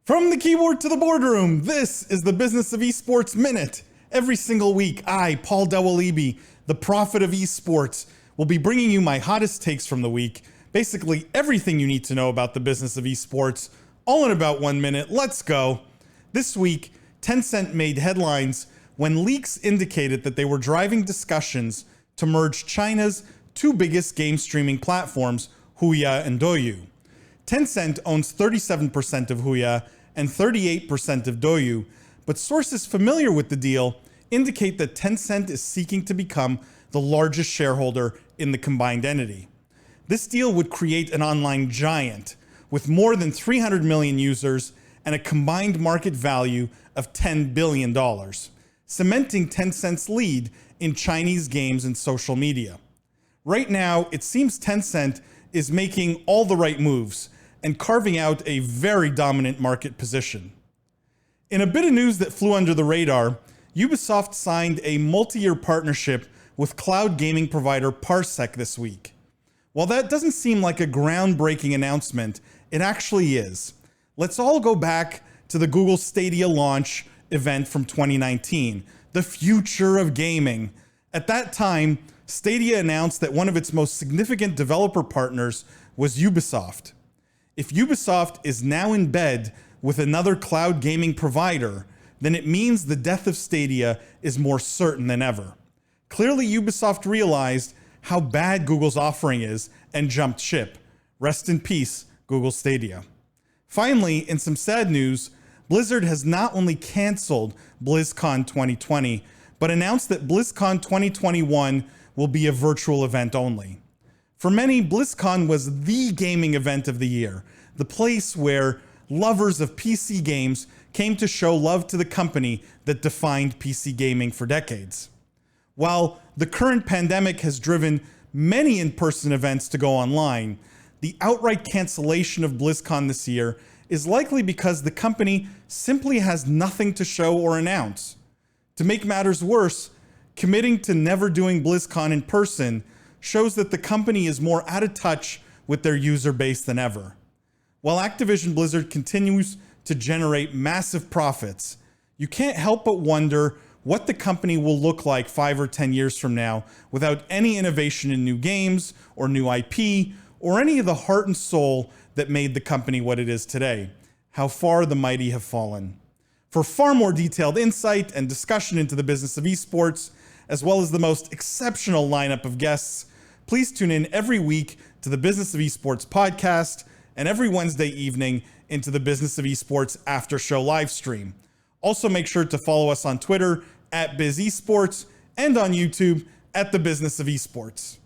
From the keyboard to the boardroom, this is the Business of Esports Minute. Every single week, I, Paul Dawalibi, the prophet of esports, will be bringing you my hottest takes from the week. Basically, everything you need to know about the business of esports, all in about 1 minute. Let's go. This week, Tencent made headlines when leaks indicated that they were driving discussions to merge China's two biggest game streaming platforms, Huya and DouYu. Tencent owns 37% of Huya and 38% of DouYu, but sources familiar with the deal indicate that Tencent is seeking to become the largest shareholder in the combined entity. This deal would create an online giant with more than 300 million users and a combined market value of $10 billion, cementing Tencent's lead in Chinese games and social media. Right now, it seems Tencent is making all the right moves and carving out a very dominant market position. In a bit of news that flew under the radar, Ubisoft signed a multi-year partnership with cloud gaming provider Parsec this week. While that doesn't seem like a groundbreaking announcement, it actually is. Let's all go back to the Google Stadia launch event from 2019, the future of gaming. At that time, Stadia announced that one of its most significant developer partners was Ubisoft. If Ubisoft is now in bed with another cloud gaming provider, then it means the death of Stadia is more certain than ever. Clearly, Ubisoft realized how bad Google's offering is and jumped ship. Rest in peace, Google Stadia. Finally, in some sad news, Blizzard has not only canceled BlizzCon 2020, but announced that BlizzCon 2021 will be a virtual event only. For many, BlizzCon was the gaming event of the year, the place where lovers of PC games came to show love to the company that defined PC gaming for decades. While the current pandemic has driven many in-person events to go online, the outright cancellation of BlizzCon this year is likely because the company simply has nothing to show or announce. To make matters worse, committing to never doing BlizzCon in person shows that the company is more out of touch with their user base than ever. While Activision Blizzard continues to generate massive profits, you can't help but wonder what the company will look like 5 or 10 years from now without any innovation in new games or new IP or any of the heart and soul that made the company what it is today. How far the mighty have fallen. For far more detailed insight and discussion into the business of esports, as well as the most exceptional lineup of guests, please tune in every week to the Business of Esports podcast and every Wednesday evening into the Business of Esports after show live stream. Also make sure to follow us on Twitter @BizEsports and on YouTube @The Business of Esports.